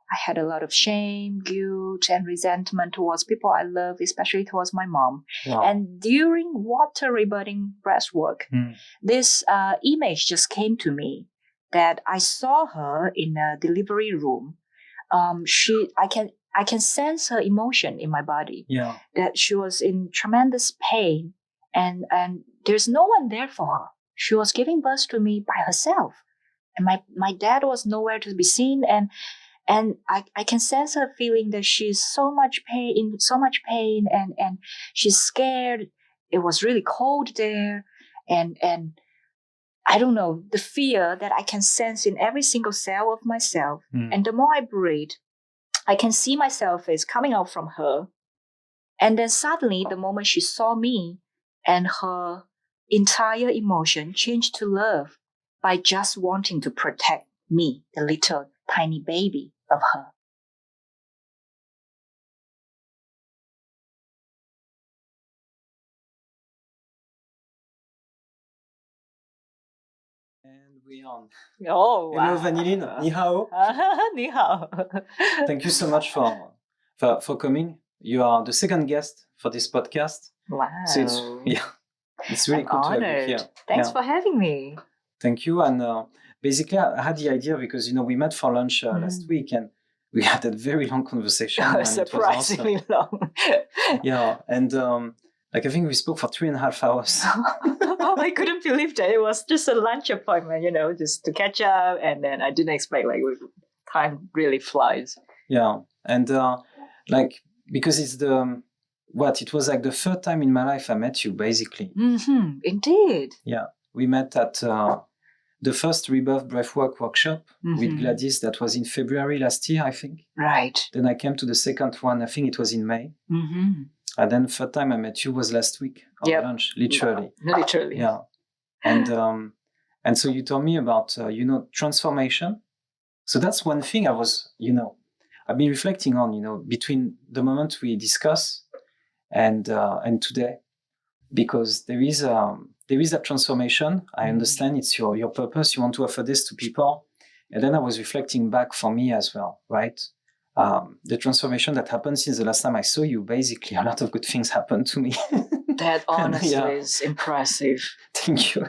I had a lot of shame, guilt, and resentment towards people I love, especially towards my mom. Wow. And during water rebirthing breathwork, this image just came to me that I saw her in a delivery room. I can sense her emotion in my body. Yeah. That she was in tremendous pain, and there's no one there for her. She was giving birth to me by herself, and my dad was nowhere to be seen. And I can sense her feeling that she's so much pain, and she's scared. It was really cold there, and I don't know, the fear that I can sense in every single cell of myself. And the more I breathe, I can see myself as coming out from her. And then suddenly, the moment she saw me, and her entire emotion changed to love by just wanting to protect me, the little tiny baby of her. And we on. Oh, wow. Hello, Vanillin. Ni hao. Ni hao. Thank you so much for coming. You are the second guest for this podcast. Wow. So it's really cool honored. to have you here. Thanks for having me. Thank you. And basically, I had the idea because we met for lunch last week, and we had a very long conversation. Surprisingly it was awesome. long. Yeah, and I think we spoke for 3.5 hours. I couldn't believe that. It was just a lunch appointment, just to catch up, and then I didn't expect time really flies. Yeah, and because it's it was like the third time in my life I met you, basically. Mm-hmm. Indeed. Yeah, we met at the first Rebirth Breathwork workshop with Gladys. That was in February last year, I think. Right. Then I came to the second one. I think it was in May. Mm-hmm. And then the third time I met you was last week on lunch, literally. Literally. Yeah. And so you told me about transformation. So that's one thing I was I've been reflecting on between the moment we discuss and today, because there is that transformation. I understand it's your purpose. You want to offer this to people, and then I was reflecting back for me as well, right? The transformation that happened since the last time I saw you. Basically, a lot of good things happened to me. That honestly is impressive. Thank you.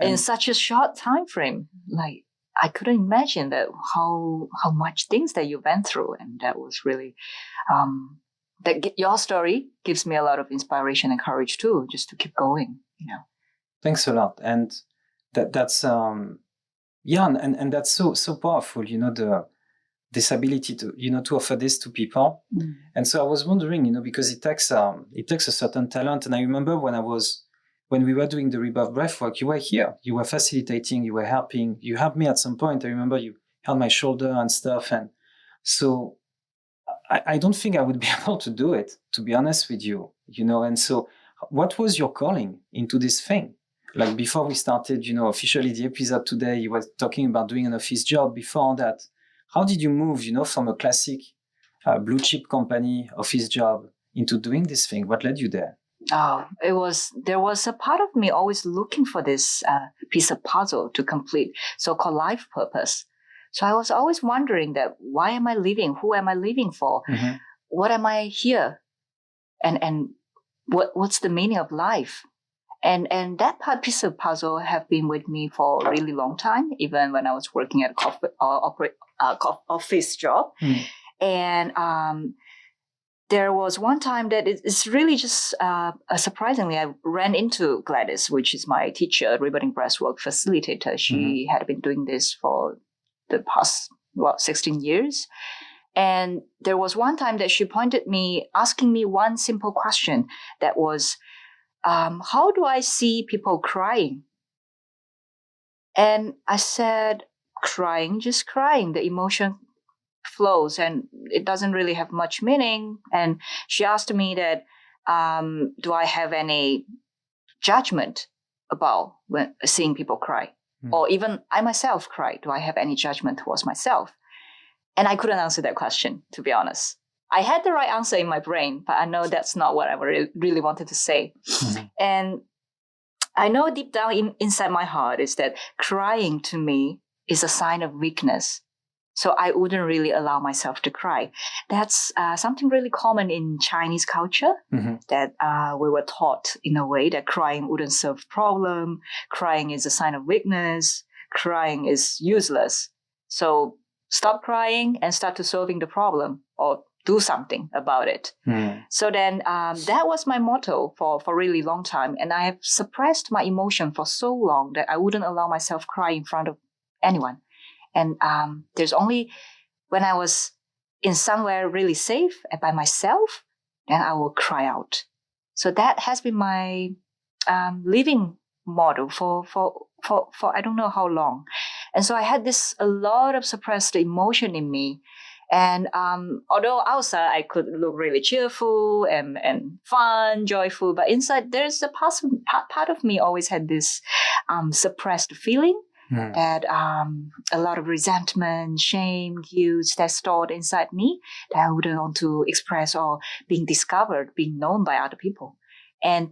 In such a short time frame, I couldn't imagine that how much things that you went through, and that was really your story gives me a lot of inspiration and courage too, just to keep going. Thanks a lot, and that's and that's so powerful. This ability to to offer this to people. And so I was wondering, because it takes a certain talent. And I remember when we were doing the Rebirth Breathwork, you were here, you were facilitating, you were helping, you helped me at some point. I remember you held my shoulder and stuff. And so I don't think I would be able to do it, to be honest with you, And so what was your calling into this thing? Like before we started, officially the episode today, you were talking about doing an office job. Before that, how did you move, from a classic blue chip company office job into doing this thing? What led you there? Oh, there was a part of me always looking for this piece of puzzle to complete, so-called life purpose. So I was always wondering that why am I living? Who am I living for? Mm-hmm. What am I here? And what's the meaning of life? And that piece of puzzle have been with me for a really long time, even when I was working at a office job. And there was one time that it's really just surprisingly, I ran into Gladys, which is my teacher, Rebirthing Breathwork Facilitator. She had been doing this for the past 16 years. And there was one time that she pointed me, asking me one simple question that was, how do I see people crying? And I said, crying, just crying. The emotion flows and it doesn't really have much meaning. And she asked me that, do I have any judgment about when seeing people cry? Or even I myself cry. Do I have any judgment towards myself? And I couldn't answer that question, to be honest. I had the right answer in my brain, but I know that's not what I really wanted to say. And I know deep down inside my heart is that crying to me is a sign of weakness. So I wouldn't really allow myself to cry. That's something really common in Chinese culture, that we were taught in a way that crying wouldn't solve problem. Crying is a sign of weakness. Crying is useless. So stop crying and start to solving the problem, or do something about it. So then that was my motto for a really long time. And I have suppressed my emotion for so long that I wouldn't allow myself cry in front of anyone. And there's only when I was in somewhere really safe and by myself, then I will cry out. So that has been my living model for I don't know how long. And so I had a lot of suppressed emotion in me. And although outside I could look really cheerful and fun, joyful, but inside there's a part of me always had this suppressed feeling. That a lot of resentment, shame, guilt that's stored inside me that I wouldn't want to express or being discovered, being known by other people. And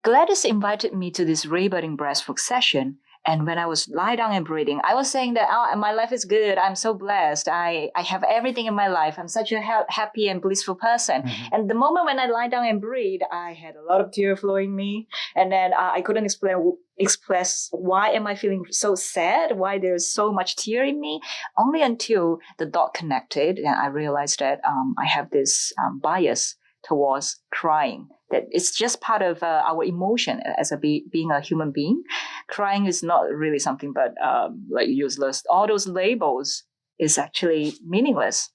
Gladys invited me to this rebirthing breathwork session. And when I was lying down and breathing, I was saying that my life is good. I'm so blessed. I have everything in my life. I'm such a happy and blissful person. And the moment when I lie down and breathe, I had a lot of tears flowing me. And then I couldn't express why am I feeling so sad? Why there's so much tear in me? Only until the dot connected and I realized that I have this bias towards crying. That it's just part of our emotion as being a human being. Crying is not really something but like useless. All those labels is actually meaningless.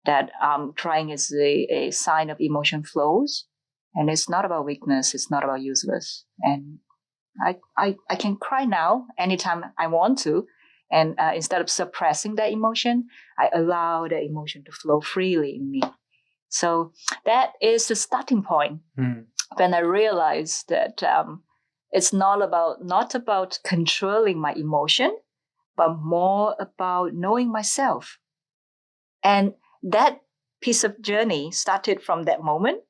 That crying is a sign of emotion flows, and it's not about weakness. It's not about useless. And I can cry now anytime I want to, and instead of suppressing that emotion, I allow the emotion to flow freely in me. So that is the starting point when I realized that it's not about controlling my emotion, but more about knowing myself. And that piece of journey started from that moment,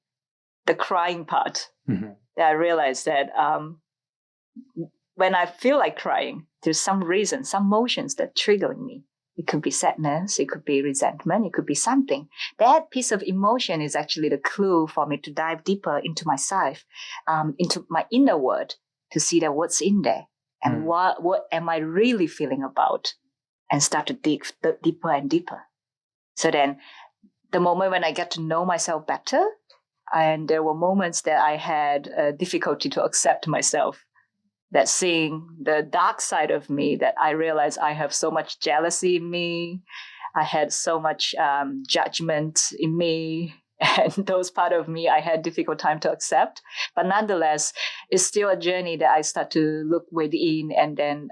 the crying part. That I realized that when I feel like crying, there's some reason, some emotions that triggering me. It could be sadness, it could be resentment, it could be something. That piece of emotion is actually the clue for me to dive deeper into myself, into my inner world, to see that what's in there and what am I really feeling about, and start to dig deeper and deeper. So then the moment when I get to know myself better, and there were moments that I had difficulty to accept myself, that seeing the dark side of me, that I realized I have so much jealousy in me. I had so much judgment in me. And those part of me, I had difficult time to accept. But nonetheless, it's still a journey that I start to look within, and then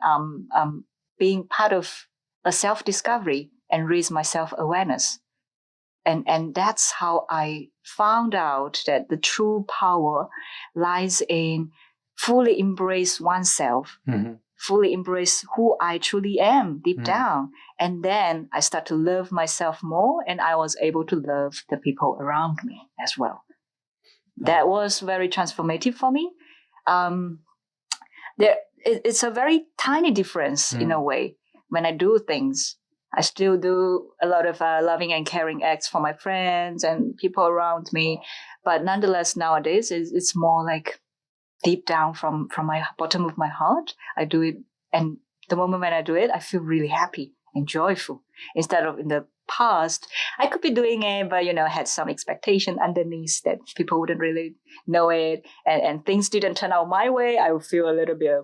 being part of a self-discovery and raise my self-awareness. And that's how I found out that the true power lies in fully embrace oneself, fully embrace who I truly am deep down. And then I start to love myself more, and I was able to love the people around me as well. That was very transformative for me. It's a very tiny difference in a way. When I do things, I still do a lot of loving and caring acts for my friends and people around me. But nonetheless, nowadays, it's more like deep down from my bottom of my heart, I do it. And the moment when I do it, I feel really happy and joyful. Instead of in the past, I could be doing it, but, had some expectation underneath that people wouldn't really know it. And things didn't turn out my way. I would feel a little bit,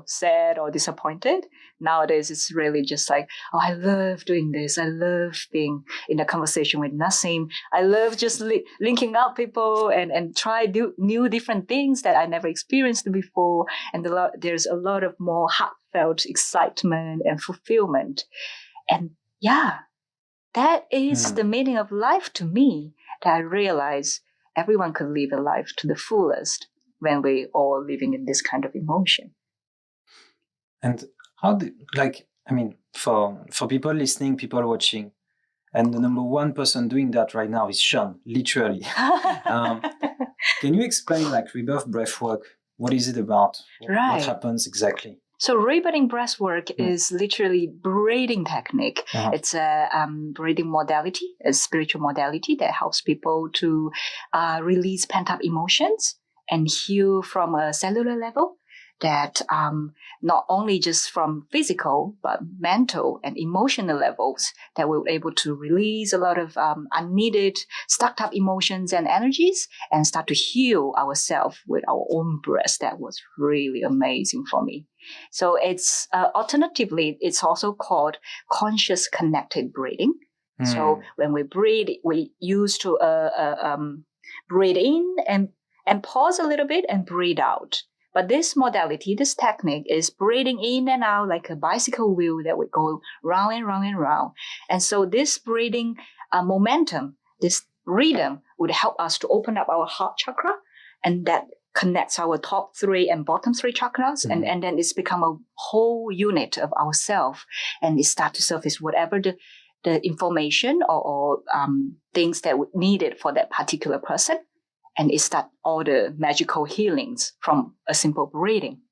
sad or disappointed. Nowadays, it's really just like, oh, I love doing this. I love being in a conversation with Nassim. I love just linking up people and try new different things that I never experienced before. And there's a lot of more heartfelt excitement and fulfillment. And yeah, that is the meaning of life to me, that I realize everyone could live a life to the fullest when we all living in this kind of emotion. And how for people listening, people watching, and the number one person doing that right now is Sean, literally. Can you explain Rebirth Breathwork? What is it about? Right. What happens exactly? So rebirthing breathwork is literally breathing technique. It's a breathing modality, a spiritual modality that helps people to release pent-up emotions and heal from a cellular level. That not only just from physical, but mental and emotional levels, that we're able to release a lot of unneeded, stuck up emotions and energies and start to heal ourselves with our own breath. That was really amazing for me. So it's alternatively, it's also called conscious connected breathing. So when we breathe, we used to breathe in and pause a little bit and breathe out. But this modality, this technique is breathing in and out like a bicycle wheel that would go round and round and round. And so this breathing momentum, this rhythm would help us to open up our heart chakra, and that connects our top 3 and bottom 3 chakras. And then it's become a whole unit of ourself, and it starts to surface whatever the information or things that we needed for that particular person. And it starts all the magical healings from a simple breathing.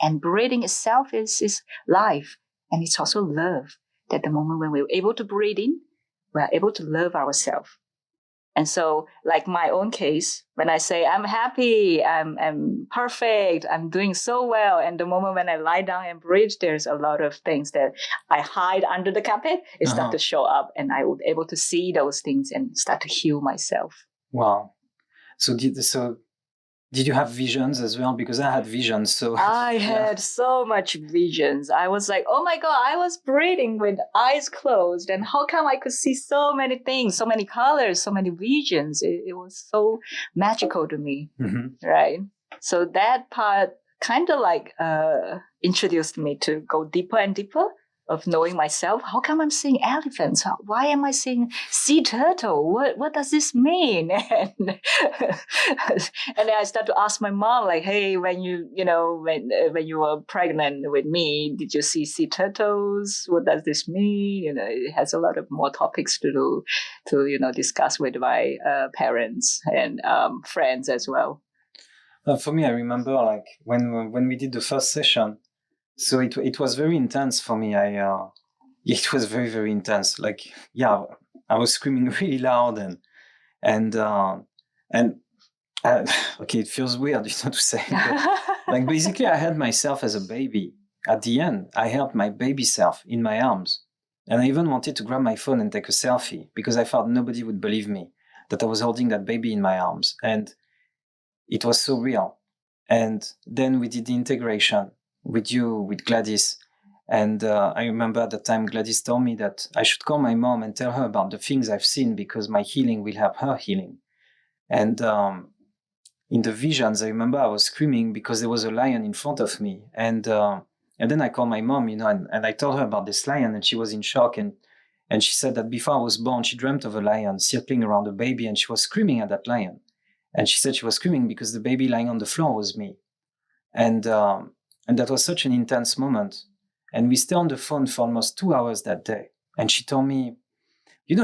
And breathing itself is life. And it's also love. That the moment when we're able to breathe in, we're able to love ourselves. And so, like my own case, when I say I'm happy, I'm perfect, I'm doing so well, and the moment when I lie down and breathe, there's a lot of things that I hide under the carpet. It start to show up, and I would be able to see those things and start to heal myself. Wow. So did you have visions as well? Because I had visions. So I had so much visions. I was like, oh my God, I was breathing with eyes closed. And how come I could see so many things, so many colors, so many visions? It was so magical to me, right? So that part kind of like introduced me to go deeper and deeper of knowing myself. How come I'm seeing elephants? Why am I seeing sea turtle? What does this mean? And then I start to ask my mom, like, hey, when you were pregnant with me, did you see sea turtles? What does this mean? It has a lot of more topics to discuss with my parents and friends as well. For me, I remember like when we did the first session. So it was very intense for me. It was very, very intense. Like, yeah, I was screaming really loud and okay, it feels weird, to say, but like basically I held myself as a baby. At the end, I held my baby self in my arms, and I even wanted to grab my phone and take a selfie because I thought nobody would believe me that I was holding that baby in my arms, and it was so real. And then we did the integration with you, with Gladys. And I remember at the time Gladys told me that I should call my mom and tell her about the things I've seen because my healing will help her healing. And in the visions, I remember I was screaming because there was a lion in front of me. And then I called my mom, and I told her about this lion, and she was in shock. And she said that before I was born, she dreamt of a lion circling around a baby, and she was screaming at that lion. And she said she was screaming because the baby lying on the floor was me. And that was such an intense moment. And we stayed on the phone for almost 2 hours that day. And she told me,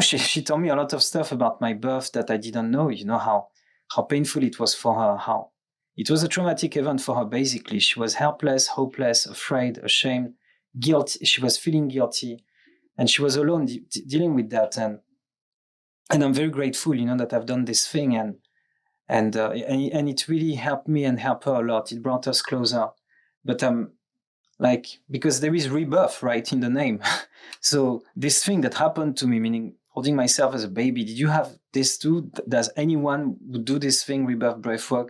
she told me a lot of stuff about my birth that I didn't know, how painful it was for her, how it was a traumatic event for her, basically. She was helpless, hopeless, afraid, ashamed, guilty. She was feeling guilty. And she was alone dealing with that. And I'm very grateful, that I've done this thing. And it really helped me and helped her a lot. It brought us closer. But because there is rebirth, right, in the name. So this thing that happened to me, meaning holding myself as a baby, did you have this too? Does anyone who do this thing, rebirth breathwork,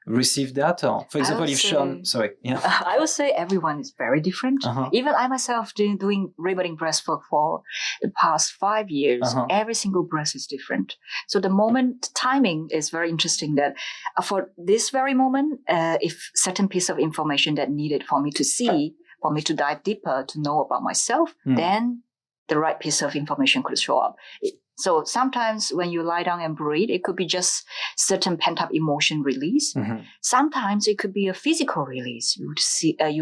receive that? Or, for example, if Sean, sorry. Yeah. I would say everyone is very different. Even I myself doing rebirthing breathwork for the past 5 years, every single breath is different. So the moment timing is very interesting that for this very moment, if certain piece of information that needed for me to see, for me to dive deeper, to know about myself, then the right piece of information could show up. So sometimes when you lie down and breathe, it could be just certain pent-up emotion release. Sometimes it could be a physical release. You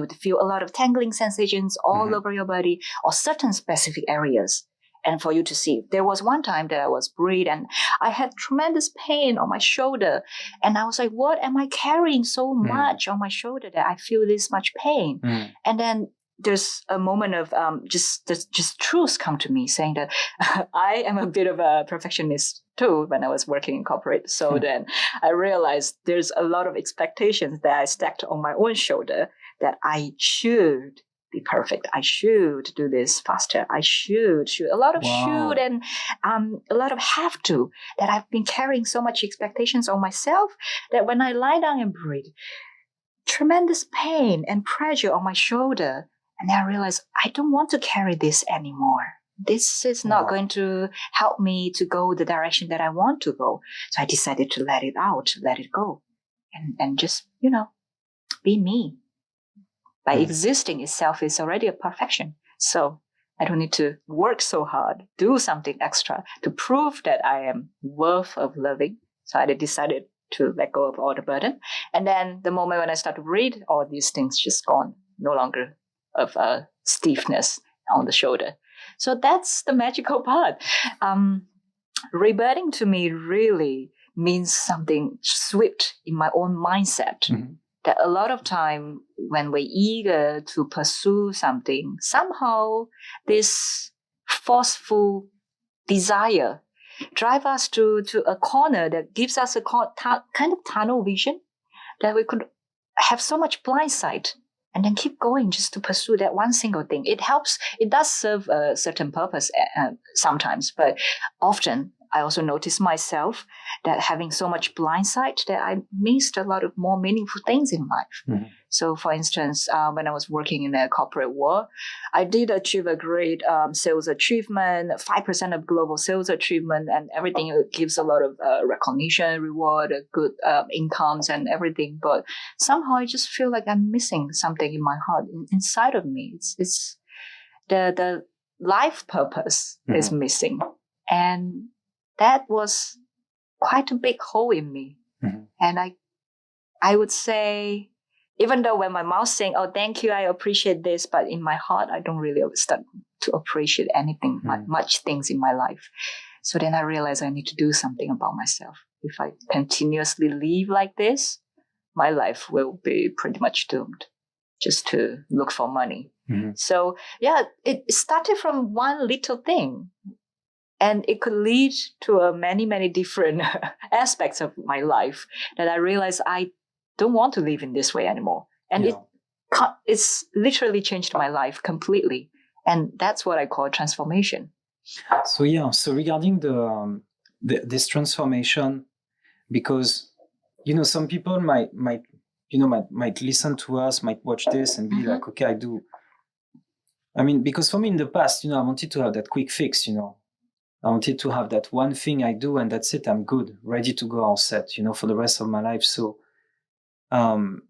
would feel a lot of tingling sensations all over your body or certain specific areas. and for you to see. There was one time that I was breathing and I had tremendous pain on my shoulder. And I was like, what am I carrying so much on my shoulder that I feel this much pain? And then there's a moment of just truth come to me saying that I am a bit of a perfectionist too when I was working in corporate. So then I realized there's a lot of expectations that I stacked on my own shoulder that I should be perfect. I should do this faster. I should. A lot of should and a lot of have to that I've been carrying so much expectations on myself that when I lie down and breathe, tremendous pain and pressure on my shoulder. And then I realized I don't want to carry this anymore. This is not going to help me to go the direction that I want to go. So I decided to let it out, let it go, and just, be me. By existing itself is already a perfection. So I don't need to work so hard, do something extra to prove that I am worth of living. So I decided to let go of all the burden. And then the moment when I start to breathe, all these things just gone, no longer of stiffness on the shoulder. So that's the magical part. Rebirthing to me really means something swift in my own mindset. That a lot of time when we're eager to pursue something, somehow this forceful desire drive us to a corner that gives us a kind of tunnel vision that we could have so much blind sight and then keep going just to pursue that one single thing. It helps. It does serve a certain purpose sometimes, but often I also notice myself that having so much blind sight that I missed a lot of more meaningful things in life. So, for instance, when I was working in the corporate world, I did achieve a great sales achievement, 5% of global sales achievement, and everything gives a lot of recognition, reward, good incomes, and everything. But somehow I just feel like I'm missing something in my heart, inside of me. It's the life purpose is missing, and that was quite a big hole in me. And I would say, even though when my mouth saying, oh, thank you, I appreciate this, but in my heart, I don't really start to appreciate anything, much things in my life. So then I realized I need to do something about myself. If I continuously live like this, my life will be pretty much doomed just to look for money. So yeah, it started from one little thing. And it could lead to many, many different aspects of my life that I realized I don't want to live in this way anymore. And it's literally changed my life completely. And that's what I call transformation. So regarding this transformation, because some people might listen to us, might watch this and be like, okay, because for me in the past, I wanted to have that quick fix, I wanted to have that one thing I do and that's it. I'm good, ready to go on set, for the rest of my life. So, the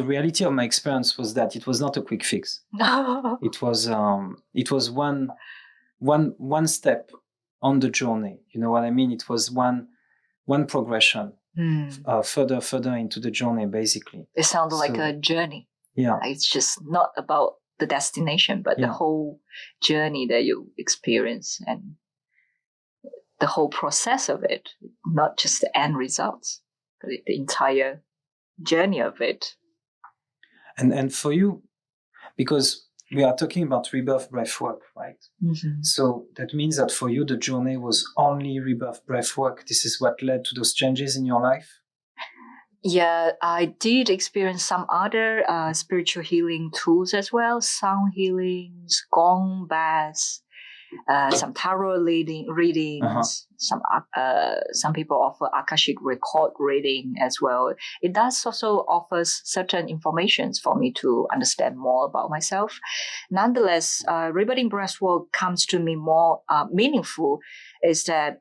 reality of my experience was that it was not a quick fix. It was one step on the journey. You know what I mean? It was one progression further into the journey, basically. It sounds like a journey. Yeah. It's just not about the destination, but the whole journey that you experience and the whole process of it, not just the end results, but the entire journey of it. And for you, because we are talking about rebirth breathwork, right? So that means that for you, the journey was only rebirth breathwork. This is what led to those changes in your life? Yeah, I did experience some other spiritual healing tools as well, sound healings, gong baths, some tarot readings. Some people offer Akashic record reading as well. It does also offers certain information for me to understand more about myself. Nonetheless, Rebirthing Breathwork comes to me more meaningful is that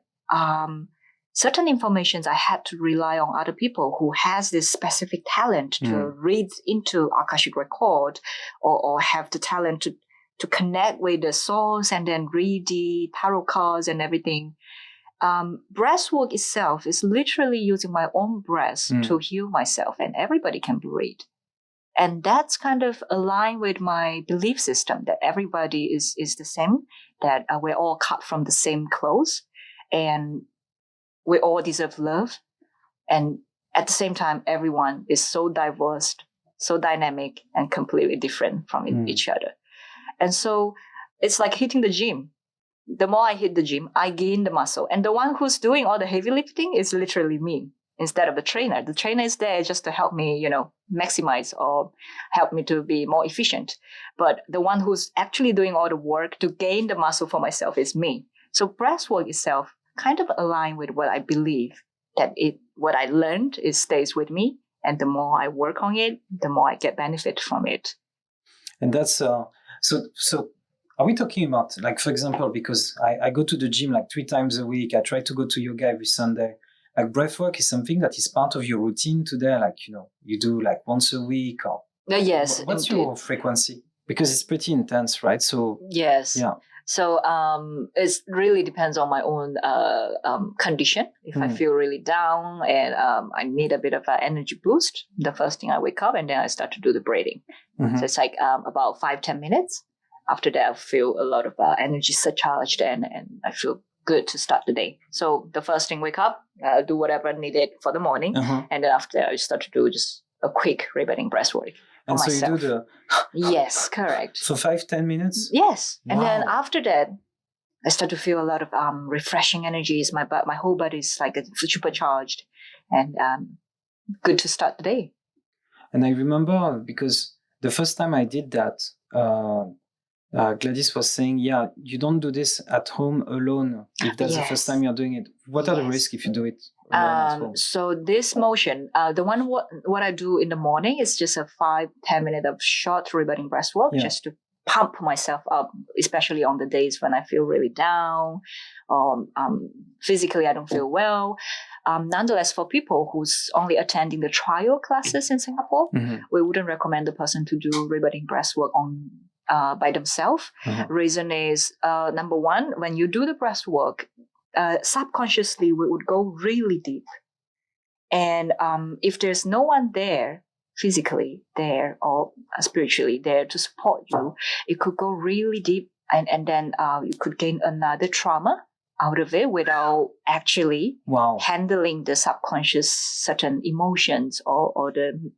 certain informations I had to rely on other people who has this specific talent to read into Akashic record or have the talent to connect with the source and then read the tarot cards and everything. Breathwork itself is literally using my own breath to heal myself, and everybody can breathe. And that's kind of aligned with my belief system that everybody is the same, that we're all cut from the same clothes, and we all deserve love. And at the same time, everyone is so diverse, so dynamic, and completely different from each other. And so it's like hitting the gym. The more I hit the gym, I gain the muscle. And the one who's doing all the heavy lifting is literally me instead of the trainer. The trainer is there just to help me, maximize or help me to be more efficient. But the one who's actually doing all the work to gain the muscle for myself is me. So breathwork itself kind of aligned with what I believe, that what I learned stays with me. And the more I work on it, the more I get benefit from it. And that's so are we talking about, like, for example, because I go to the gym like 3 times a week, I try to go to yoga every Sunday. Like breathwork is something that is part of your routine today, like, you do like once a week, or yes. What's your frequency? Because it's pretty intense, right? So yes. Yeah. So it really depends on my own condition. If I feel really down and I need a bit of an energy boost, the first thing I wake up and then I start to do the breathing. So it's like about 5-10 minutes. After that, I feel a lot of energy surcharged and I feel good to start the day. So the first thing, wake up, do whatever needed for the morning. And then after that, I start to do just a quick rebirthing breathwork. And so myself. You do Yes, correct. For 5-10 minutes? Yes. Wow. And then after that, I start to feel a lot of refreshing energies. My whole body is like supercharged and good to start the day. And I remember, because the first time I did that, Gladys was saying, you don't do this at home alone if that's the first time you're doing it. What are the risks if you do it alone at home? So this motion, the one what I do in the morning is just a 5-10 minute of short rebirthing breathwork, just to pump myself up, especially on the days when I feel really down, or physically I don't feel well. Nonetheless, for people who's only attending the trial classes in Singapore, we wouldn't recommend the person to do rebirthing breathwork on by themselves. Reason is, number one, when you do the breathwork, subconsciously we would go really deep. And if there's no one there, physically there or spiritually there to support you, it could go really deep, and then you could gain another trauma out of it without actually handling the subconscious certain emotions or the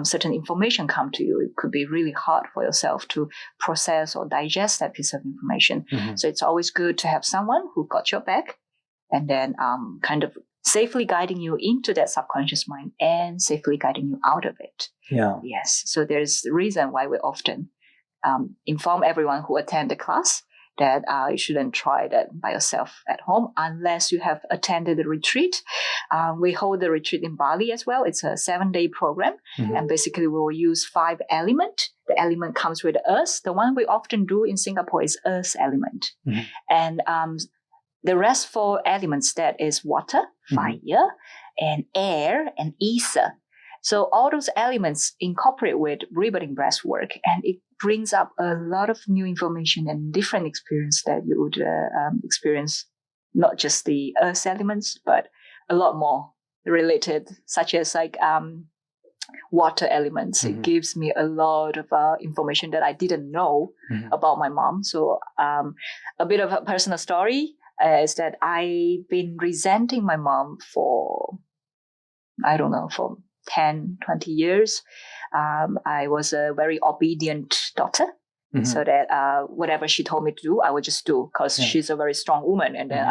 certain information come to you. It could be really hard for yourself to process or digest that piece of information. So it's always good to have someone who got your back and then kind of safely guiding you into that subconscious mind and safely guiding you out of it. Yes. So there's the reason why we often inform everyone who attend the class that you shouldn't try that by yourself at home unless you have attended the retreat. We hold the retreat in Bali as well. It's a 7-day program. And basically we will use 5 elements. The element comes with earth. The one we often do in Singapore is earth element. And the rest 4 elements, that is water, fire, and air, and ether. So all those elements incorporate with rebirthing breathwork, and it brings up a lot of new information and different experience that you would experience, not just the earth elements, but a lot more related, such as like water elements. It gives me a lot of information that I didn't know about my mom. So a bit of a personal story is that I've been resenting my mom for 10, 20 years. I was a very obedient daughter. So that whatever she told me to do, I would just do, because she's a very strong woman. And then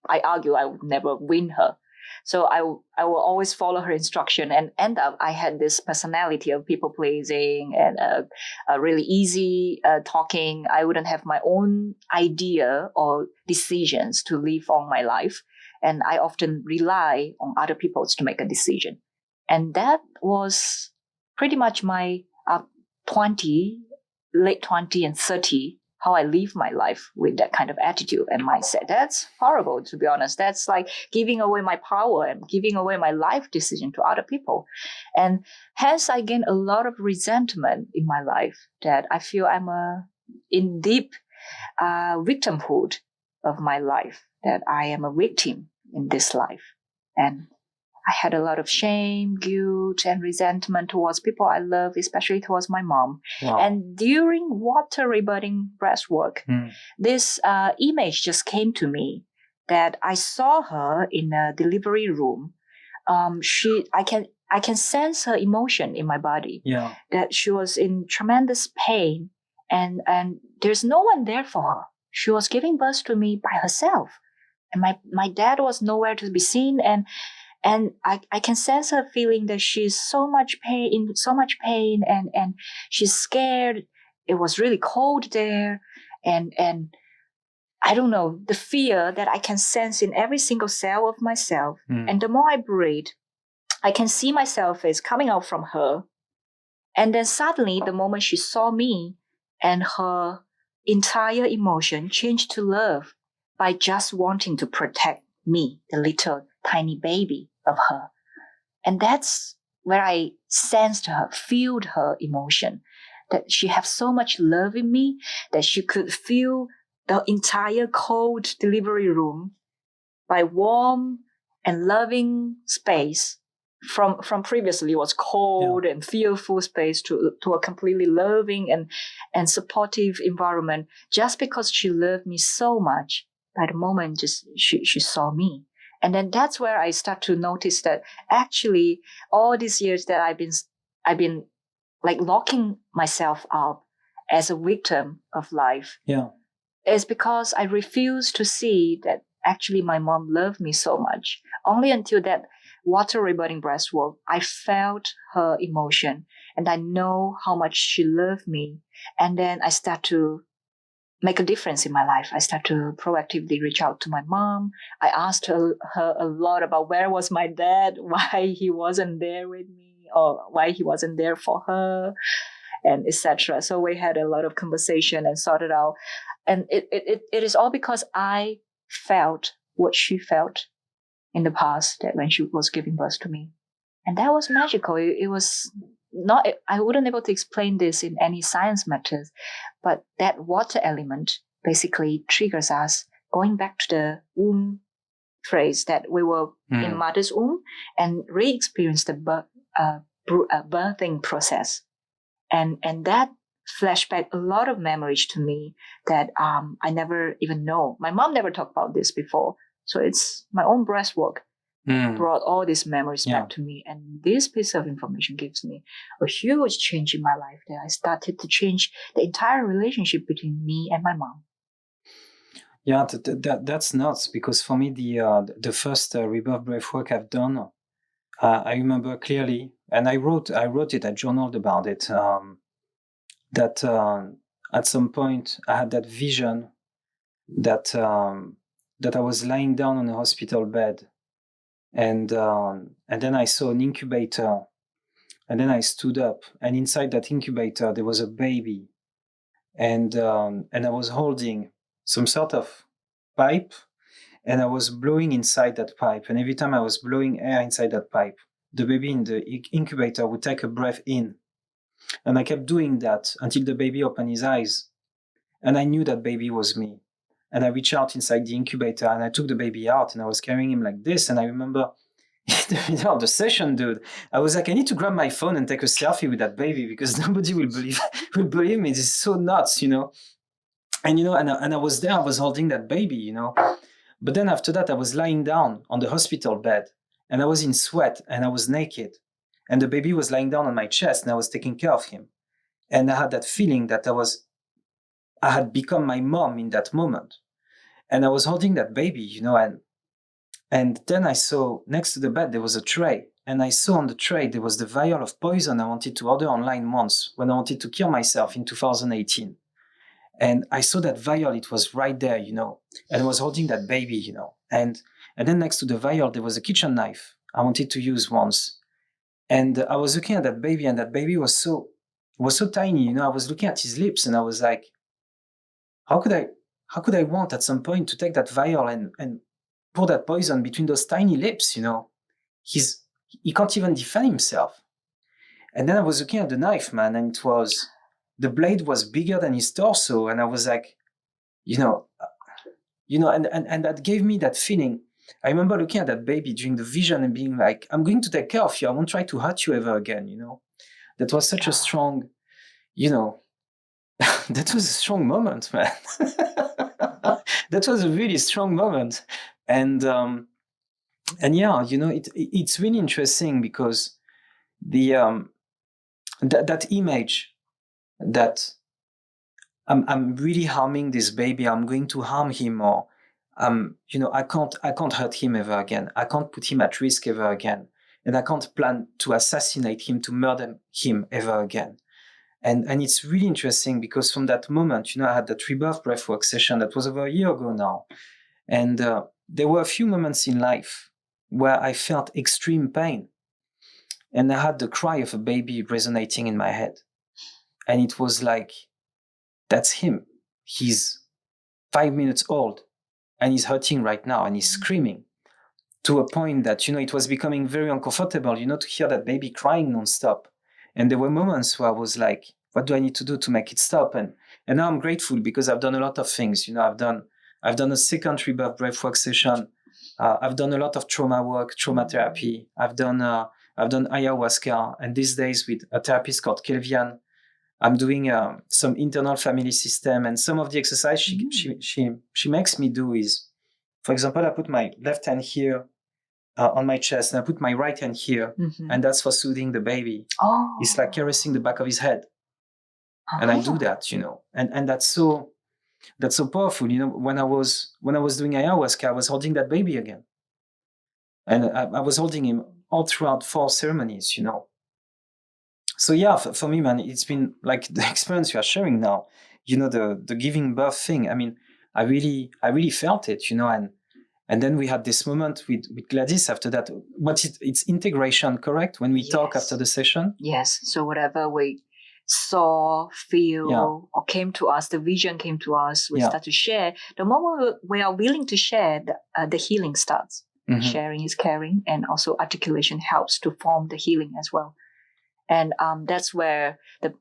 I argue I would never win her. So I will always follow her instruction, and end up I had this personality of people pleasing and really easy talking. I wouldn't have my own idea or decisions to live on my life. And I often rely on other people to make a decision. And that was pretty much my late 20 and 30, how I live my life with that kind of attitude and mindset. That's horrible, to be honest. That's like giving away my power and giving away my life decision to other people. And hence I gain a lot of resentment in my life, that I feel I'm in deep victimhood of my life, that I am a victim in this life. And I had a lot of shame, guilt, and resentment towards people I love, especially towards my mom. Wow. And during water rebirthing breathwork, this image just came to me that I saw her in a delivery room. I can sense her emotion in my body. Yeah. That she was in tremendous pain, and there's no one there for her. She was giving birth to me by herself, and my dad was nowhere to be seen, and I can sense her feeling that she's so much pain, and she's scared. It was really cold there, and I don't know, the fear that I can sense in every single cell of myself. And the more I breathe, I can see myself as coming out from her. And then suddenly, the moment she saw me, and her entire emotion changed to love by just wanting to protect me, the little tiny baby of her. And that's where I sensed her, felt her emotion, that she had so much love in me that she could feel the entire cold delivery room by warm and loving space from previously was cold and fearful space to a completely loving and supportive environment, just because she loved me so much. By the moment just she saw me. And then that's where I start to notice that actually all these years that I've been like locking myself up as a victim of life. Yeah. Is because I refuse to see that actually my mom loved me so much. Only until that water rebirthing breathwork, I felt her emotion and I know how much she loved me. And then I start to make a difference in my life. I start to proactively reach out to my mom. I asked her a lot about where was my dad, why he wasn't there with me, or why he wasn't there for her, and etc. So we had a lot of conversation and sorted out. And it is all because I felt what she felt in the past, that when she was giving birth to me. And that was magical. It was not, I wouldn't able to explain this in any science methods, but that water element basically triggers us going back to the womb phrase that we were in mother's womb and re-experience the birthing process. And that flashback a lot of memories to me that I never even know. My mom never talked about this before. So it's my own breathwork brought all these memories back to me. And this piece of information gives me a huge change in my life, that I started to change the entire relationship between me and my mom. Yeah, that's nuts, because for me, the first rebirth breathwork I've done, I remember clearly, and I wrote it, I journaled about it, that at some point I had that vision that I was lying down on a hospital bed, and then I saw an incubator, and then I stood up, and inside that incubator there was a baby, and I was holding some sort of pipe, and I was blowing inside that pipe, and every time I was blowing air inside that pipe, the baby in the incubator would take a breath in. And I kept doing that until the baby opened his eyes. And I knew that baby was me. And I reached out inside the incubator and I took the baby out and I was carrying him like this. And I remember in the middle of the session, dude, I was like, I need to grab my phone and take a selfie with that baby because nobody will believe me. This is so nuts, you know. And, you know, and I was there, I was holding that baby, you know. But then after that, I was lying down on the hospital bed and I was in sweat and I was naked. And the baby was lying down on my chest and I was taking care of him. And I had that feeling that I had become my mom in that moment. And I was holding that baby, you know, and then I saw next to the bed, there was a tray. And I saw on the tray, there was the vial of poison I wanted to order online once when I wanted to kill myself in 2018. And I saw that vial, it was right there, you know, and I was holding that baby, you know. And then next to the vial, there was a kitchen knife I wanted to use once. And I was looking at that baby, and that baby was so tiny, you know. I was looking at his lips, and I was like, how could I want at some point to take that vial and pour that poison between those tiny lips, you know? He can't even defend himself. And then I was looking at the knife, man, and the blade was bigger than his torso, and I was like, and that gave me that feeling. I remember looking at that baby during the vision and being like, I'm going to take care of you. I won't try to hurt you ever again, you know. That was such a strong, you know, that was a strong moment, man. That was a really strong moment. And yeah, you know, it's really interesting because the that image that I'm really harming this baby, I'm going to harm him, or you know, I can't hurt him ever again. I can't put him at risk ever again. And I can't plan to assassinate him, to murder him ever again. And it's really interesting because from that moment, you know, I had that rebirth breathwork session that was over a year ago now. And there were a few moments in life where I felt extreme pain. And I had the cry of a baby resonating in my head. And it was like, that's him. He's 5 minutes old and he's hurting right now and he's screaming, to a point that, you know, it was becoming very uncomfortable, you know, to hear that baby crying nonstop. And there were moments where I was like, what do I need to do to make it stop? And now I'm grateful because I've done a lot of things. You know, I've done a second rebirth breathwork session. I've done a lot of trauma work, trauma therapy. I've done ayahuasca, and these days with a therapist called Kelvian, I'm doing some internal family system. And some of the exercise she makes me do is, for example, I put my left hand here on my chest, and I put my right hand here, and that's for soothing the baby. Oh. It's like caressing the back of his head. And I do that, you know, and that's so powerful. You know, when I was doing ayahuasca, I was holding that baby again, and I was holding him all throughout 4 ceremonies, you know. So yeah, for me, man, it's been like the experience you are sharing now, you know, the giving birth thing. I mean, I really felt it, you know, and then we had this moment with Gladys after that. But it's integration, correct? When we talk after the session? Yes. So whatever we saw, feel, or came to us, the vision came to us, we start to share. The moment we are willing to share, the healing starts. Mm-hmm. Sharing is caring, and also articulation helps to form the healing as well. And that's where the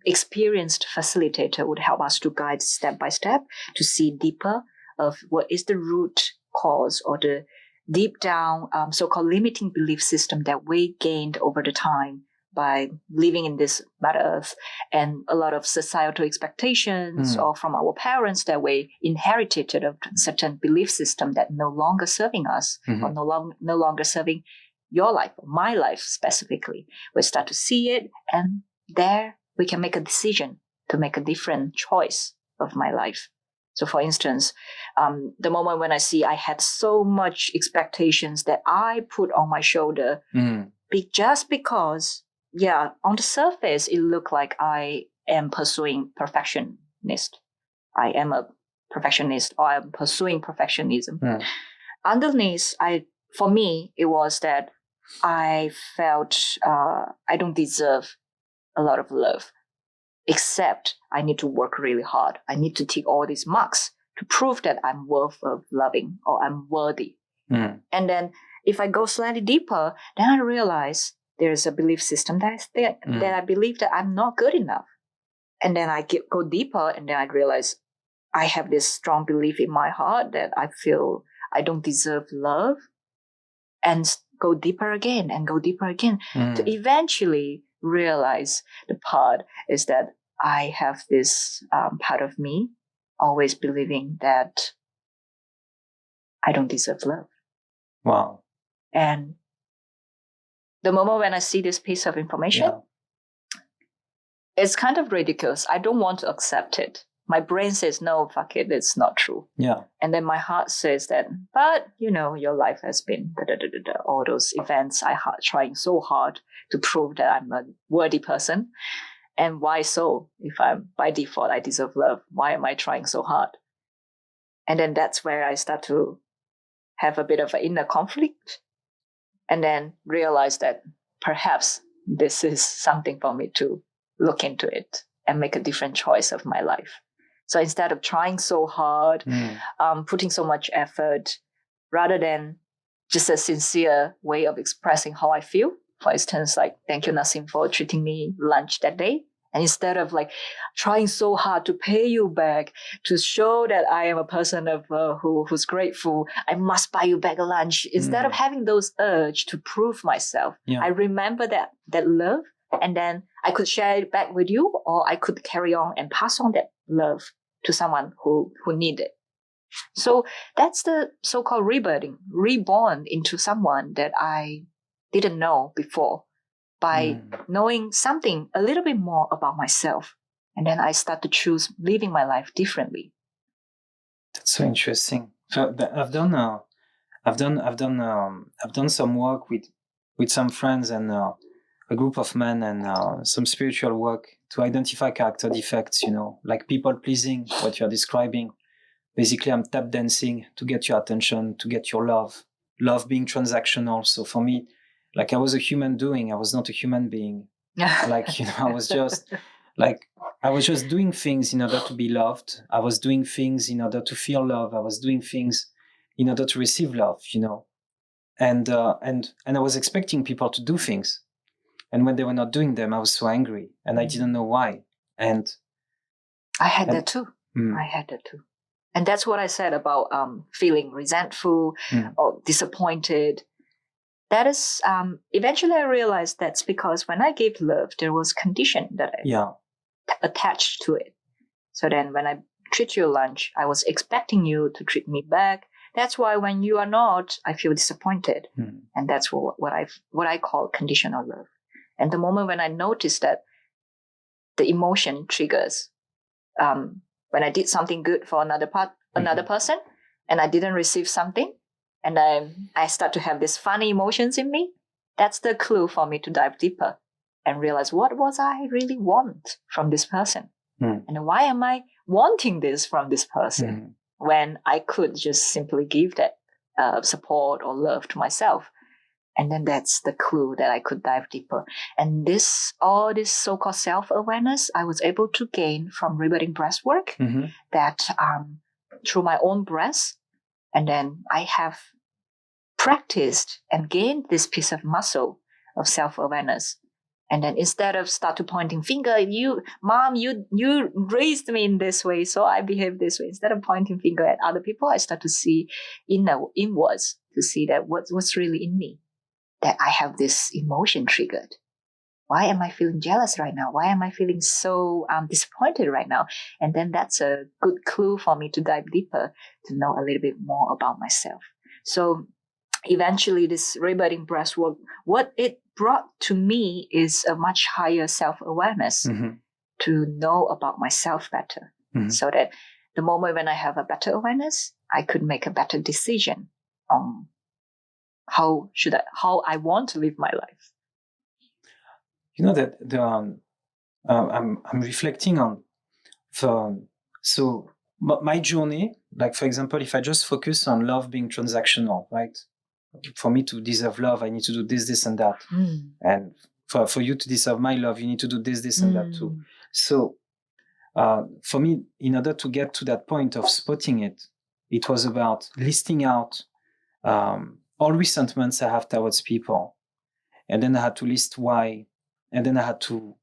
experienced facilitator would help us to guide step by step to see deeper of what is the root cause or the deep down so-called limiting belief system that we gained over the time by living in this Mother Earth, and a lot of societal expectations or from our parents that we inherited a certain belief system that no longer serving us or no longer serving your life, or my life specifically. We start to see it, and there we can make a decision to make a different choice of my life. So for instance, the moment when I see I had so much expectations that I put on my shoulder, just because, on the surface, it looked like I am pursuing perfectionist. I am a perfectionist, or I'm pursuing perfectionism. Underneath, for me, it was that I felt I don't deserve a lot of love, except I need to work really hard. I need to tick all these marks to prove that I'm worth of loving, or I'm worthy. And then if I go slightly deeper, then I realize there's a belief system that is there, that I believe that I'm not good enough. And then I go deeper, and then I realize I have this strong belief in my heart that I feel I don't deserve love, and go deeper again and go deeper again to eventually realize the part is that I have this part of me always believing that I don't deserve love. Wow. And the moment when I see this piece of information, it's kind of ridiculous. I don't want to accept it. My brain says, no, fuck it, it's not true. Yeah. And then my heart says that, but, you know, your life has been all those events. Trying so hard to prove that I'm a worthy person. And why so? If I'm, by default, I deserve love, why am I trying so hard? And then that's where I start to have a bit of an inner conflict, and then realize that perhaps this is something for me to look into it and make a different choice of my life. So instead of trying so hard, putting so much effort, rather than just a sincere way of expressing how I feel, for instance, like, thank you, Nassim, for treating me lunch that day. And instead of like trying so hard to pay you back, to show that I am a person of who's grateful, I must buy you back a lunch. Instead of having those urge to prove myself, I remember that love, and then I could share it back with you, or I could carry on and pass on that love to someone who need it. So that's the so-called rebirthing, reborn into someone that I didn't know before, by knowing something a little bit more about myself. And then I start to choose living my life differently. That's so interesting. So I've done some work with some friends and a group of men, and some spiritual work to identify character defects, like people pleasing, what you're describing. Basically, I'm tap dancing to get your attention, to get your love being transactional. So for me, like I was a human doing, I was not a human being. Like, I was just doing things in order to be loved. I was doing things in order to feel love. I was doing things in order to receive love, and I was expecting people to do things. And when they were not doing them, I was so angry, and I didn't know why. And I had that too. And that's what I said about feeling resentful or disappointed. That is, eventually I realized that's because when I gave love, there was condition that I attached to it. So then when I treat you lunch, I was expecting you to treat me back. That's why when you are not, I feel disappointed. And that's what I call conditional love. And the moment when I noticed that the emotion triggers, when I did something good for another person, and I didn't receive something, and I start to have these funny emotions in me, that's the clue for me to dive deeper and realize what was I really want from this person, and why am I wanting this from this person when I could just simply give that support or love to myself. And then that's the clue that I could dive deeper. And all this so-called self-awareness I was able to gain from Rebirthing Breathwork, that through my own breath. And then I have practiced and gained this piece of muscle of self-awareness. And then instead of start to pointing finger, Mom, you raised me in this way, so I behave this way. Instead of pointing finger at other people, I start to see inwards, to see that what's really in me, that I have this emotion triggered. Why am I feeling jealous right now? Why am I feeling so disappointed right now? And then that's a good clue for me to dive deeper, to know a little bit more about myself. So eventually this rebirthing breathwork, what it brought to me is a much higher self-awareness, to know about myself better, so that the moment when I have a better awareness, I could make a better decision on how I want to live my life. That I'm reflecting on my journey. Like, for example, if I just focus on love being transactional, right? For me to deserve love, I need to do this, and that. And for you to deserve my love, you need to do this, and that too. So for me, in order to get to that point of spotting it, it was about listing out all resentments I have towards people. And then I had to list why. And then I had to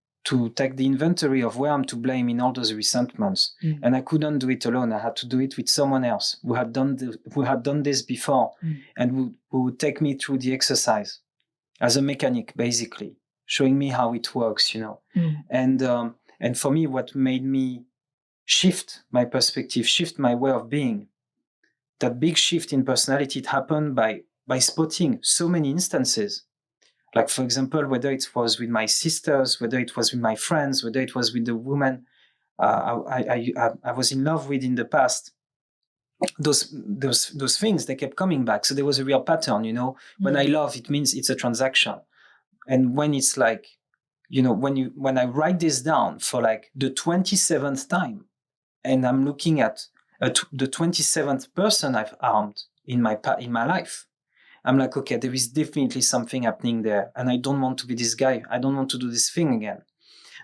take the inventory of where I'm to blame in all those resentments. And I couldn't do it alone. I had to do it with someone else who had done this before, and who would take me through the exercise as a mechanic, basically, showing me how it works, And for me, what made me shift my perspective, shift my way of being, that big shift in personality, it happened by spotting so many instances. Like, for example, whether it was with my sisters, whether it was with my friends, whether it was with the woman I was in love with in the past, those things, they kept coming back. So there was a real pattern, When I love, it means it's a transaction. And when it's like, when I write this down for like the 27th time, and I'm looking at the 27th person I've harmed in my life, I'm like, okay, there is definitely something happening there, and I don't want to be this guy. I don't want to do this thing again.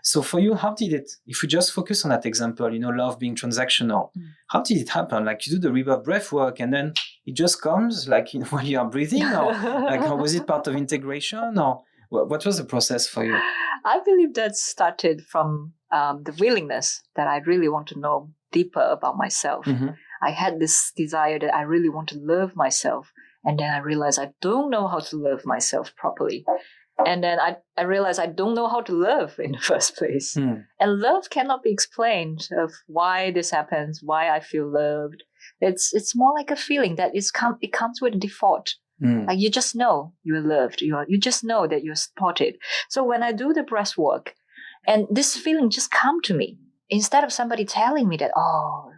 So for you, how did it, if we just focus on that example, love being transactional, how did it happen? Like, you do the rebirth breath work, and then it just comes like, while you are breathing, or like, how was it part of integration, or What was the process for you? I believe that started from the willingness that I really want to know deeper about myself. Mm-hmm. I had this desire that I really want to love myself. And then I realized I don't know how to love myself properly. And then I realized I don't know how to love in the first place. Mm. And love cannot be explained of why this happens, why I feel loved. It's more like a feeling that it comes with a default. Like you just know you're loved. You just know that you're supported. So when I do the breath work, and this feeling just come to me, instead of somebody telling me that, oh,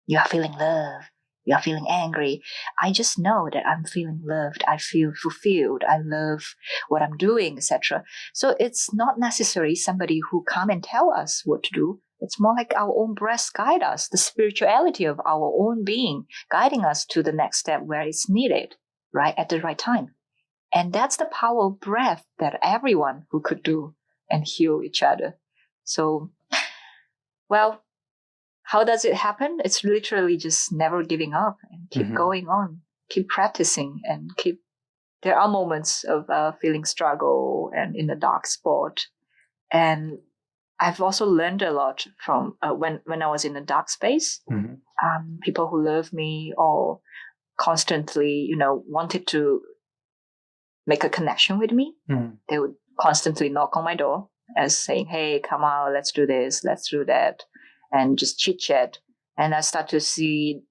you are feeling love, you are feeling angry, I just know that I'm feeling loved. I feel fulfilled. I love what I'm doing, etc. So it's not necessarily somebody who come and tell us what to do. It's more like our own breath guide us, the spirituality of our own being guiding us to the next step where it's needed, right at the right time. And that's the power of breath that everyone who could do and heal each other. So, well, how does it happen? It's literally just never giving up and keep going on, keep practicing and there are moments of feeling struggle and in the dark spot. And I've also learned a lot from when I was in a dark space. People who love me or constantly, wanted to make a connection with me. They would constantly knock on my door as saying, hey, come out, let's do this, let's do that, and just chit chat. And I start to see,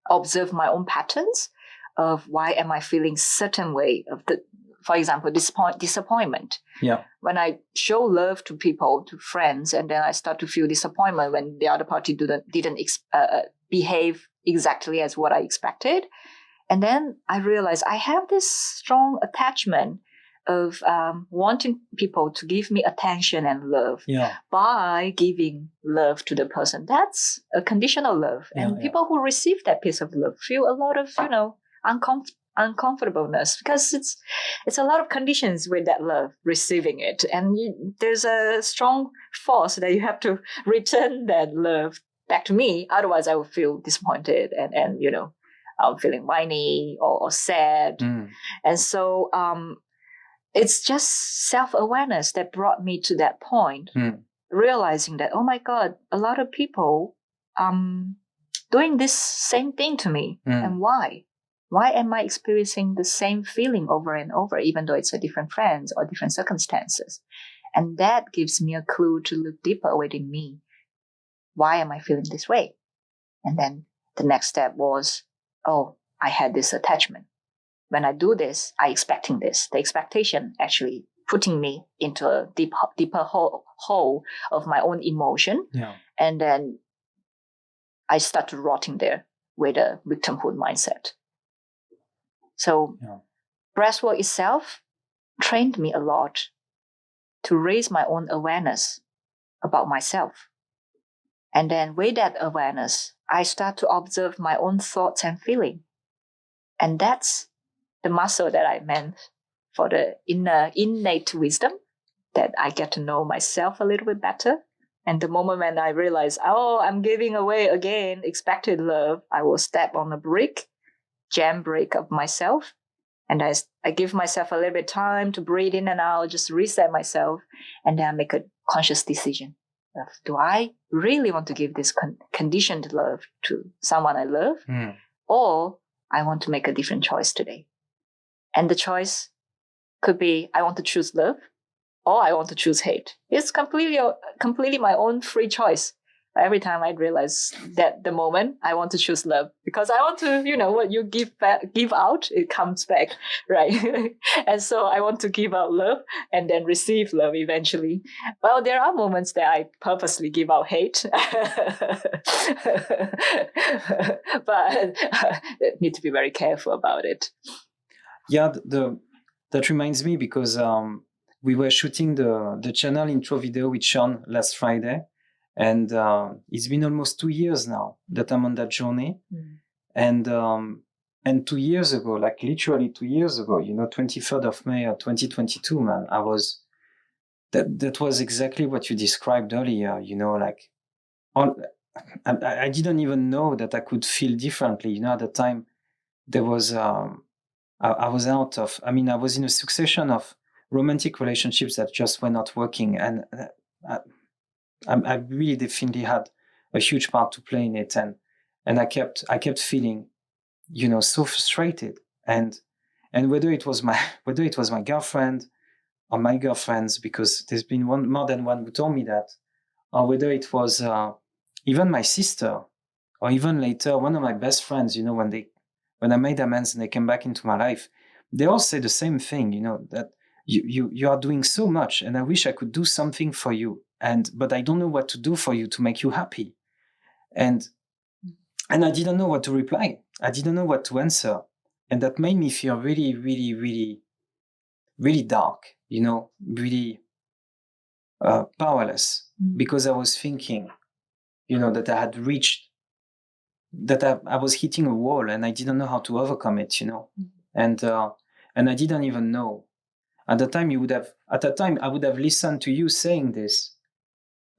observe my own patterns of why am I feeling certain way for example, disappointment. Yeah. When I show love to people, to friends, and then I start to feel disappointment when the other party didn't behave exactly as what I expected. And then I realized I have this strong attachment of wanting people to give me attention and love by giving love to the person. That's a conditional love. And people who receive that piece of love feel a lot of, uncomfortableness because it's a lot of conditions with that love, receiving it. And there's a strong force that you have to return that love back to me. Otherwise, I would feel disappointed and I'm feeling whiny or sad. And so it's just self-awareness that brought me to that point, realizing that, oh my God, a lot of people doing this same thing to me. And why? Why am I experiencing the same feeling over and over, even though it's a different friends or different circumstances? And that gives me a clue to look deeper within me. Why am I feeling this way? And then the next step was, oh, I had this attachment. When I do this, I expecting this. The expectation actually putting me into a deeper hole of my own emotion. Yeah. And then I start to rotting there with a victimhood mindset. So breathwork itself trained me a lot to raise my own awareness about myself. And then with that awareness, I start to observe my own thoughts and feeling. And that's the muscle that I meant for the innate wisdom, that I get to know myself a little bit better. And the moment when I realize, oh, I'm giving away again expected love, I will step on a jam brake of myself. And I give myself a little bit time to breathe in and out, just reset myself. And then I make a conscious decision. Do I really want to give this conditioned love to someone I love? Or I want to make a different choice today. And the choice could be, I want to choose love or I want to choose hate. It's completely my own free choice. Every time I realize that the moment I want to choose love, because I want to, what you give out, it comes back, right? And so I want to give out love and then receive love eventually. Well, there are moments that I purposely give out hate, but need to be very careful about it. Yeah, that reminds me because we were shooting the channel intro video with Sean last Friday. And it's been almost 2 years now that I'm on that journey. And 2 years ago, like literally 2 years ago, 23rd of May 2022, man, that was exactly what you described earlier, like I didn't even know that I could feel differently. At the time there was I was out of, I was in a succession of romantic relationships that just were not working. And I really definitely had a huge part to play in it. And I kept feeling, so frustrated. And whether it was my girlfriend or my girlfriends, because there's been more than one who told me that, or whether it was even my sister, or even later one of my best friends, when I made amends and they came back into my life, they all say the same thing, that you are doing so much, and I wish I could do something for you, but I don't know what to do for you to make you happy. And I didn't know what to reply. I didn't know what to answer. And that made me feel really, really, really, really dark, really powerless, because I was thinking, that I had reached, that I was hitting a wall, and I didn't know how to overcome it, and I didn't even know. At that time, I would have listened to you saying this.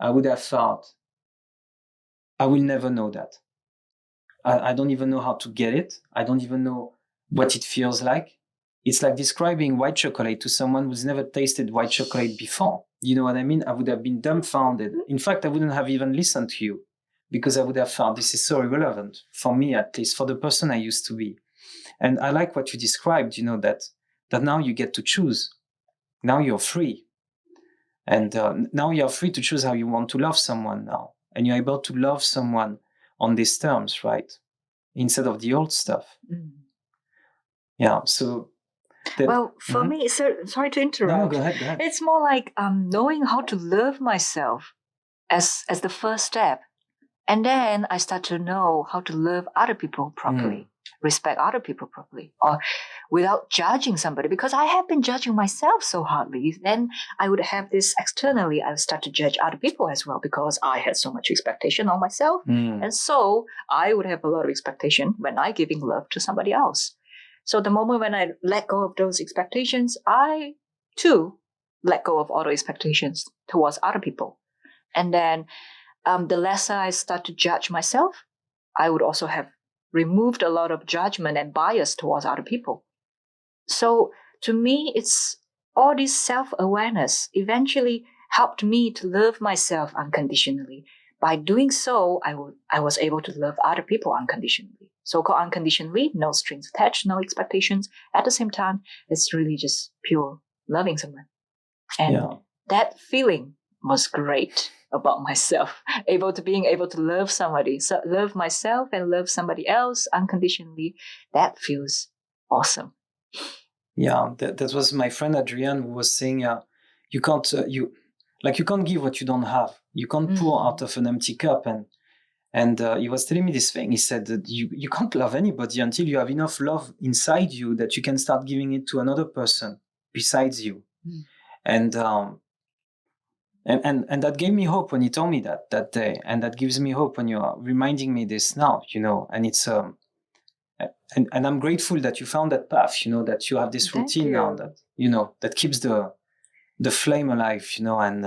I would have thought, I will never know that. I don't even know how to get it. I don't even know what it feels like. It's like describing white chocolate to someone who's never tasted white chocolate before. You know what I mean? I would have been dumbfounded. In fact, I wouldn't have even listened to you, because I would have found this is so irrelevant, for me at least, for the person I used to be. And I like what you described, that now you get to choose. Now you're free. And now you're free to choose how you want to love someone now. And you're able to love someone on these terms, right? Instead of the old stuff. Yeah, so... Well, for me, sorry to interrupt. No, go ahead. It's more like knowing how to love myself as the first step. And then I start to know how to love other people properly, respect other people properly, or without judging somebody. Because I have been judging myself so hardly. Then I would have this externally. I would start to judge other people as well, because I had so much expectation on myself. And so I would have a lot of expectation when I giving love to somebody else. So the moment when I let go of those expectations, I too let go of all the expectations towards other people. And then the lesser I start to judge myself, I would also have removed a lot of judgment and bias towards other people. So to me, it's all this self-awareness eventually helped me to love myself unconditionally. By doing so, I was able to love other people unconditionally. So-called unconditionally, no strings attached, no expectations. At the same time, it's really just pure loving someone. And that feeling was great about myself, being able to love somebody, so love myself and love somebody else unconditionally. That feels awesome. Yeah, that was my friend Adrian, who was saying, you can't give what you don't have. You can't pour out of an empty cup. And he was telling me this thing. He said that you can't love anybody until you have enough love inside you that you can start giving it to another person besides you. And that gave me hope when he told me that day. And that gives me hope when you're reminding me this now, and it's and I'm grateful that you found that path, that you have this routine now that, that keeps the flame alive, and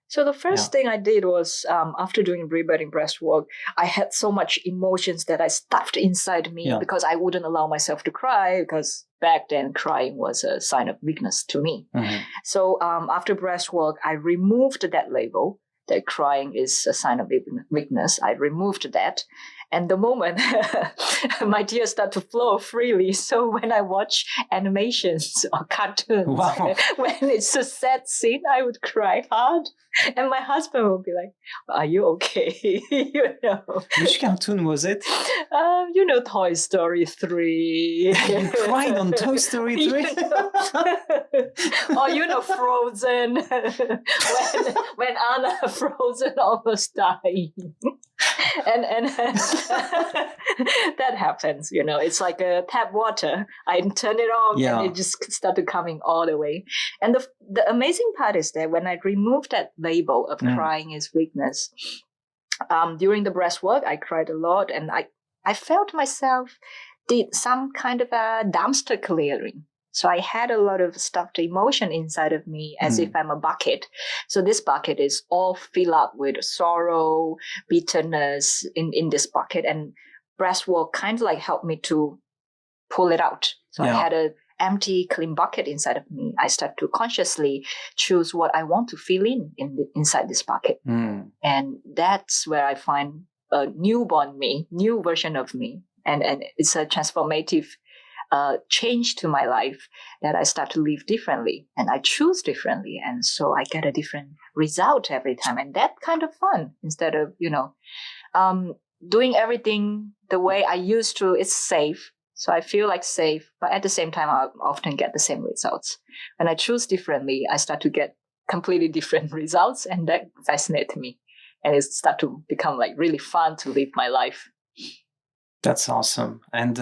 so the first thing I did was, after doing rebirthing breathwork, I had so much emotions that I stuffed inside me because I wouldn't allow myself to cry, because back then crying was a sign of weakness to me. So after breathwork, I removed that label that crying is a sign of weakness. I removed that. And the moment my tears start to flow freely. So when I watch animations or cartoons, when it's a sad scene, I would cry hard. And my husband would be like, "Are you okay?" Which cartoon was it? Toy Story 3. You cried on Toy Story 3? Or Frozen. when Anna Frozen almost died. and that happens, it's like a tap water. I turn it on and it just started coming all the way. And the amazing part is that when I removed that label of crying is weakness, during the breathwork, I cried a lot, and I felt myself did some kind of a dumpster clearing. So I had a lot of stuffed emotion inside of me, as if I'm a bucket. So this bucket is all filled up with sorrow, bitterness in this bucket. And breathwork kind of like helped me to pull it out So I had an empty, clean bucket inside of me. I start to consciously choose what I want to fill inside this bucket. And that's where I find a newborn me, new version of me. And it's a transformative change to my life that I start to live differently and I choose differently. And so I get a different result every time. And that's kind of fun instead of, doing everything the way I used to. It's safe. So I feel like safe, but at the same time, I often get the same results. When I choose differently, I start to get completely different results, and that fascinates me. And it starts to become like really fun to live my life. That's awesome. And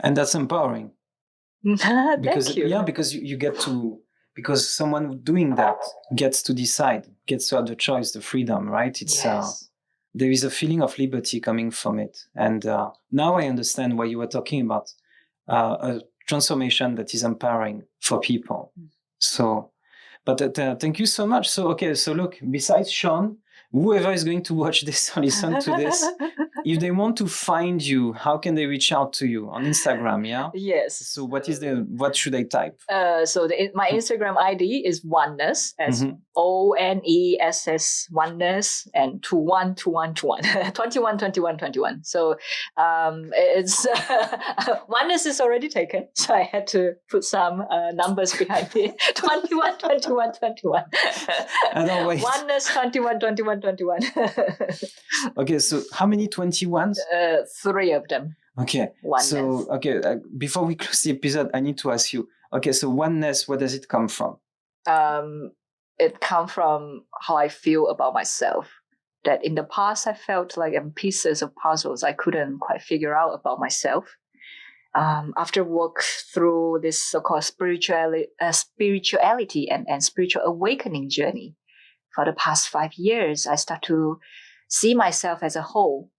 that's empowering. Thank you. Yeah, because you get to, because someone doing that gets to decide, gets to have the choice, the freedom, right? It's there is a feeling of liberty coming from it. And now I understand why you were talking about a transformation that is empowering for people. So, but thank you so much. So, okay, so look, besides Sean, whoever is going to watch this or listen to this, if they want to find you, how can they reach out to you? On Instagram, yeah? Yes. So what should they type? So my Instagram ID is oneness, as ONESS, oneness, and 21. So it's oneness is already taken. So I had to put some numbers behind it. 21. Oneness 21. Okay, so how many 21s? 3 of them. Okay. Oneness. So, before we close the episode, I need to ask you, okay, so oneness, where does it come from? It comes from how I feel about myself. That in the past, I felt like pieces of puzzles I couldn't quite figure out about myself. After work through this so-called spirituality and spiritual awakening journey, for the past 5 years, I start to see myself as a whole.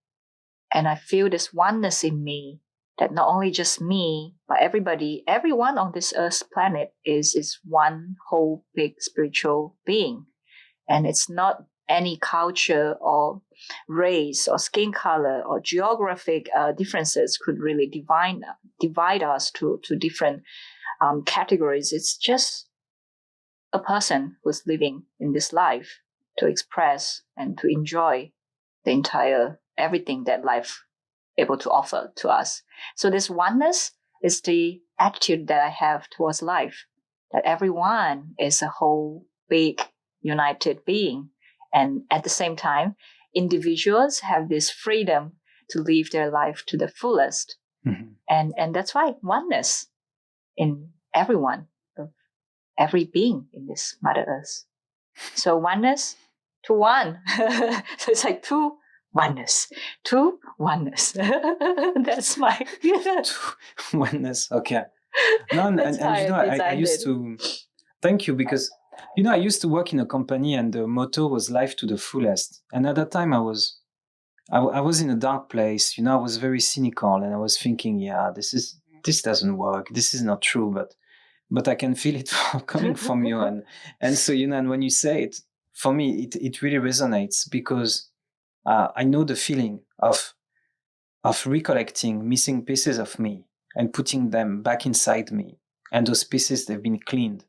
And I feel this oneness in me, that not only just me, but everyone on this Earth planet is one whole big spiritual being. And it's not any culture or race or skin color or geographic differences could really divide us to different categories. It's just a person who's living in this life to express and to enjoy the entire everything that life able to offer to us. So this oneness is the attitude that I have towards life, that everyone is a whole big united being. And at the same time, individuals have this freedom to live their life to the fullest. And that's why oneness in everyone, every being in this Mother Earth. So oneness to one. So it's like two oneness. That's my oneness. Okay. No, and I used to thank you, because I used to work in a company and the motto was life to the fullest. And at that time I was in a dark place. I was very cynical and I was thinking, this doesn't work. This is not true, but I can feel it coming from you. And so, and when you say it, for me, it really resonates, because I know the feeling of recollecting missing pieces of me and putting them back inside me. And those pieces, they've been cleaned.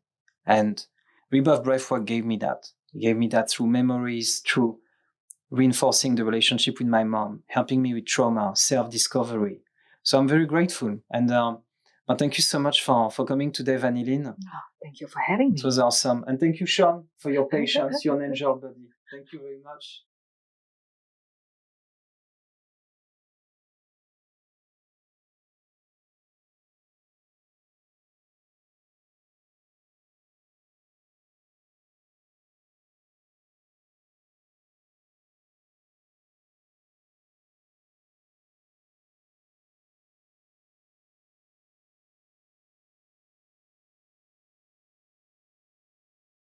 And Rebirth Breathwork gave me that. It gave me that through memories, through reinforcing the relationship with my mom, helping me with trauma, self-discovery. So I'm very grateful. And thank you so much for coming today, Vanillin. Thank you for having me. It was awesome. And thank you, Sean, for your patience. You're an angel, buddy. Thank you very much.